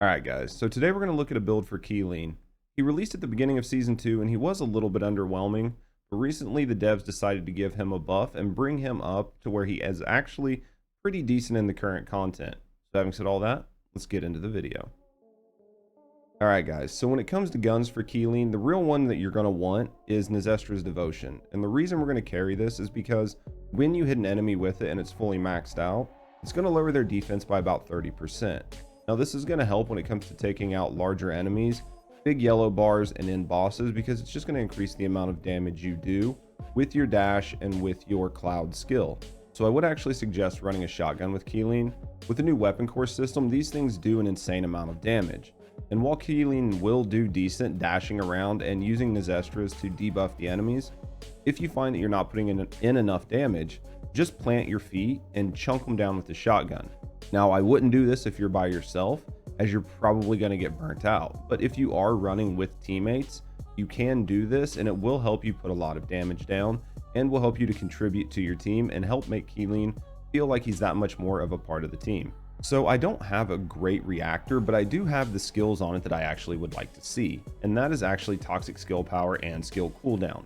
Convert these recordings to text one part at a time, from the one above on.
Alright guys, so today we're going to look at a build for Keelin. He released at the beginning of Season 2 and he was a little bit underwhelming, but recently the devs decided to give him a buff and bring him up to where he is actually pretty decent in the current content. So having said all that, let's get into the video. Alright guys, so when it comes to guns for Keelin, the real one that you're going to want is Nezestra's Devotion. And the reason we're going to carry this is because when you hit an enemy with it and it's fully maxed out, it's going to lower their defense by about 30%. Now this is going to help when it comes to taking out larger enemies, big yellow bars, and end bosses, because it's just going to increase the amount of damage you do with your dash and with your cloud skill. So I would actually suggest running a shotgun with Keelin. With the new weapon core system, these things do an insane amount of damage. And while Keelin will do decent dashing around and using Nezestra's to debuff the enemies, if you find that you're not putting in enough damage, just plant your feet and chunk them down with the shotgun. Now, I wouldn't do this if you're by yourself, as you're probably going to get burnt out. But if you are running with teammates, you can do this, and it will help you put a lot of damage down and will help you to contribute to your team and help make Keelin feel like he's that much more of a part of the team. So I don't have a great reactor, but I do have the skills on it that I actually would like to see, and that is actually toxic skill power and skill cooldown.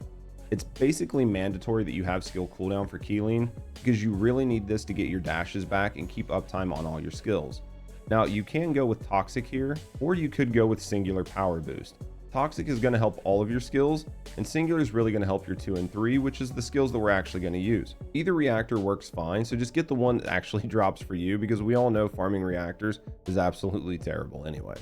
It's basically mandatory that you have skill cooldown for Keelin, because you really need this to get your dashes back and keep uptime on all your skills. Now you can go with toxic here, or you could go with singular power boost. Toxic is going to help all of your skills, and singular is really going to help your 2 and 3, which is the skills that we're actually going to use. Either reactor works fine, so just get the one that actually drops for you, because we all know farming reactors is absolutely terrible anyway.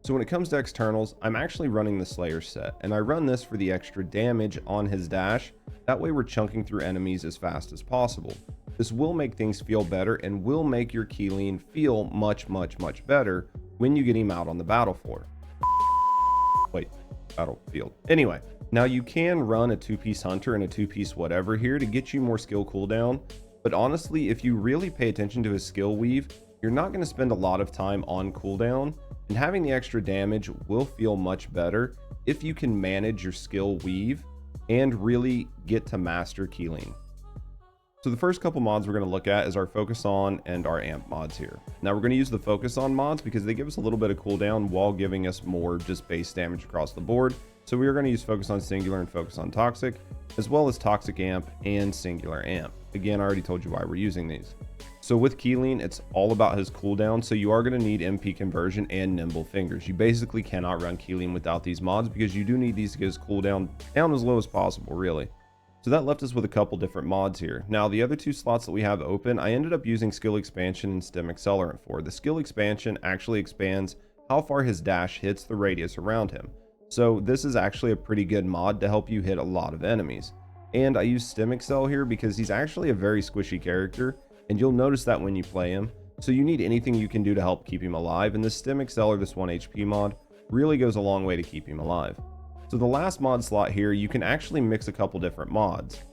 So when it comes to externals, I'm actually running the Slayer set, and I run this for the extra damage on his dash. That way we're chunking through enemies as fast as possible. This will make things feel better and will make your Keelin feel much better when you get him out on the battlefield. Anyway, now you can run a 2-piece hunter and a 2-piece whatever here to get you more skill cooldown, but honestly, if you really pay attention to his skill weave, you're not going to spend a lot of time on cooldown, and having the extra damage will feel much better if you can manage your skill weave and really get to master Keelin. So the first couple mods we're going to look at is our focus on and our amp mods here. Now we're going to use the focus on mods because they give us a little bit of cooldown while giving us more just base damage across the board. So we are going to use focus on singular and focus on toxic, as well as toxic amp and singular amp. Again, I already told you why we're using these. So with Keelin, it's all about his cooldown, so you are going to need MP conversion and nimble fingers. You basically cannot run Keelin without these mods, because you do need these to get his cooldown down as low as possible, really. So that left us with a couple different mods here. Now the other 2 slots that we have open, I ended up using skill expansion and stem accelerant for. The skill expansion actually expands how far his dash hits the radius around him. So this is actually a pretty good mod to help you hit a lot of enemies. And I use stem excel here because he's actually a very squishy character, and you'll notice that when you play him. So you need anything you can do to help keep him alive, and this stem excel or this 1 HP mod really goes a long way to keep him alive. So the last mod slot here, you can actually mix a couple different mods.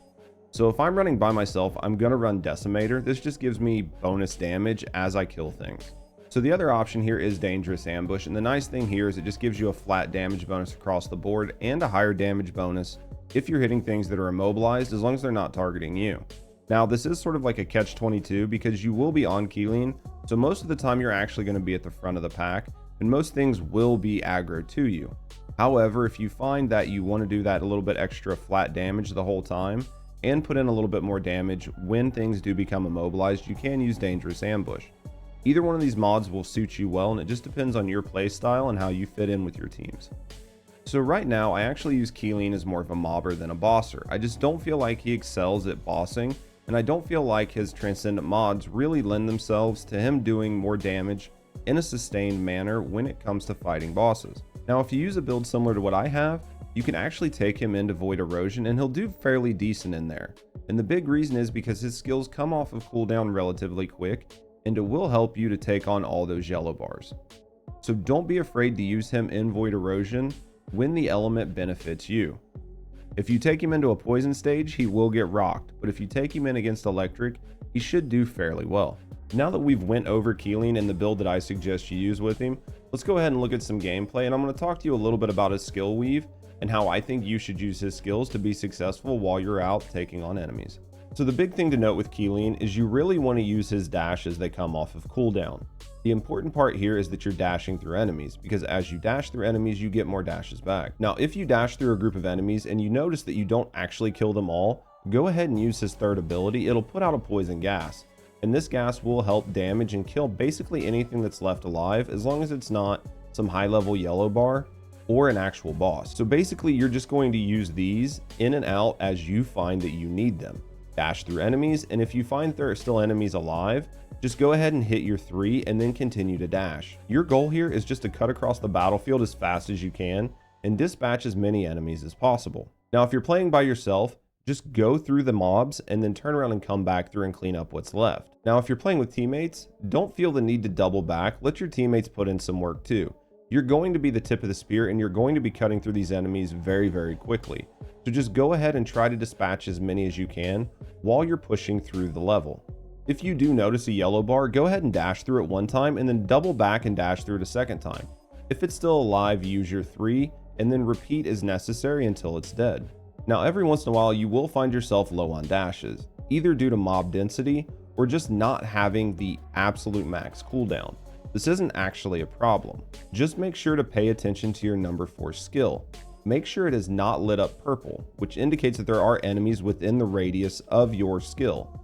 So if I'm running by myself, I'm going to run Decimator. This just gives me bonus damage as I kill things. So the other option here is Dangerous Ambush, and the nice thing here is it just gives you a flat damage bonus across the board and a higher damage bonus if you're hitting things that are immobilized, as long as they're not targeting you. Now this is sort of like a catch-22 because you will be on Keelin, so most of the time you're actually going to be at the front of the pack, and most things will be aggro to you. However, if you find that you want to do that a little bit extra flat damage the whole time and put in a little bit more damage when things do become immobilized, you can use Dangerous Ambush. Either one of these mods will suit you well, and it just depends on your play style and how you fit in with your teams. So right now, I actually use Keelin as more of a mobber than a bosser. I just don't feel like he excels at bossing, and I don't feel like his Transcendent mods really lend themselves to him doing more damage in a sustained manner when it comes to fighting bosses. Now if you use a build similar to what I have, you can actually take him into Void Erosion and he'll do fairly decent in there. And the big reason is because his skills come off of cooldown relatively quick, and it will help you to take on all those yellow bars. So don't be afraid to use him in Void Erosion when the element benefits you. If you take him into a poison stage, he will get rocked, but if you take him in against electric, he should do fairly well. Now that we've went over Keelin and the build that I suggest you use with him, let's go ahead and look at some gameplay, and I'm going to talk to you a little bit about his skill weave and how I think you should use his skills to be successful while you're out taking on enemies. So the big thing to note with Keelan is you really want to use his dash as they come off of cooldown. The important part here is that you're dashing through enemies, because as you dash through enemies, you get more dashes back. Now, if you dash through a group of enemies and you notice that you don't actually kill them all, go ahead and use his third ability. It'll put out a poison gas, and this gas will help damage and kill basically anything that's left alive, as long as it's not some high level yellow bar or an actual boss. So basically you're just going to use these in and out as you find that you need them. Dash through enemies, and if you find there are still enemies alive, just go ahead and hit your 3 and then continue to dash. Your goal here is just to cut across the battlefield as fast as you can and dispatch as many enemies as possible. Now, if you're playing by yourself, just go through the mobs and then turn around and come back through and clean up what's left. Now, if you're playing with teammates, don't feel the need to double back. Let your teammates put in some work too. You're going to be the tip of the spear, and you're going to be cutting through these enemies very, very quickly. So just go ahead and try to dispatch as many as you can while you're pushing through the level. If you do notice a yellow bar, go ahead and dash through it one time and then double back and dash through it a second time. If it's still alive, use your 3 and then repeat as necessary until it's dead. Now, every once in a while, you will find yourself low on dashes, either due to mob density or just not having the absolute max cooldown. This isn't actually a problem. Just make sure to pay attention to your number 4 skill. Make sure it is not lit up purple, which indicates that there are enemies within the radius of your skill.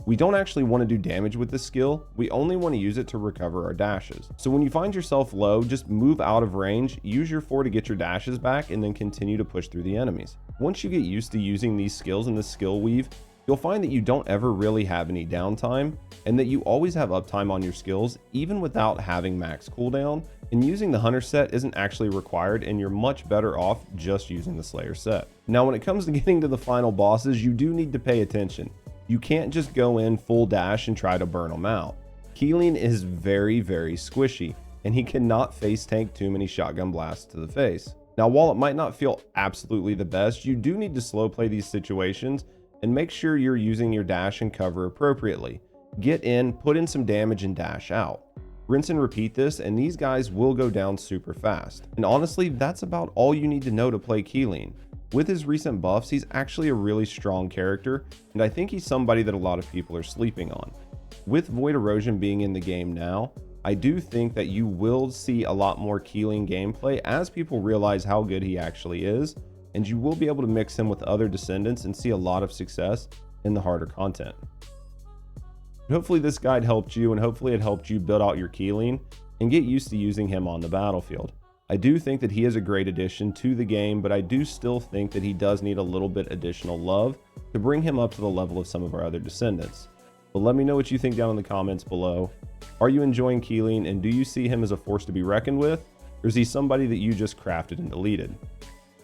We don't actually want to do damage with this skill, we only want to use it to recover our dashes. So when you find yourself low, just move out of range, use your 4 to get your dashes back, and then continue to push through the enemies. Once you get used to using these skills in the skill weave, you'll find that you don't ever really have any downtime, and that you always have uptime on your skills even without having max cooldown, and using the hunter set isn't actually required, and you're much better off just using the slayer set. Now, when it comes to getting to the final bosses, you do need to pay attention. You can't just go in full dash and try to burn them out. Keelan is very, very squishy, and he cannot face tank too many shotgun blasts to the face. Now, while it might not feel absolutely the best, you do need to slow play these situations and make sure you're using your dash and cover appropriately. Get in, put in some damage, and dash out. Rinse and repeat this, and these guys will go down super fast. And honestly, that's about all you need to know to play Keelan. With his recent buffs, he's actually a really strong character, and I think he's somebody that a lot of people are sleeping on. With Void Erosion being in the game now, I do think that you will see a lot more Keelan gameplay as people realize how good he actually is, and you will be able to mix him with other Descendants and see a lot of success in the harder content. Hopefully this guide helped you, and hopefully it helped you build out your Keelan and get used to using him on the battlefield. I do think that he is a great addition to the game, but I do still think that he does need a little bit additional love to bring him up to the level of some of our other Descendants. But let me know what you think down in the comments below. Are you enjoying Keelan, and do you see him as a force to be reckoned with, or is he somebody that you just crafted and deleted?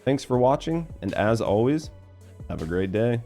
Thanks for watching, and as always, have a great day.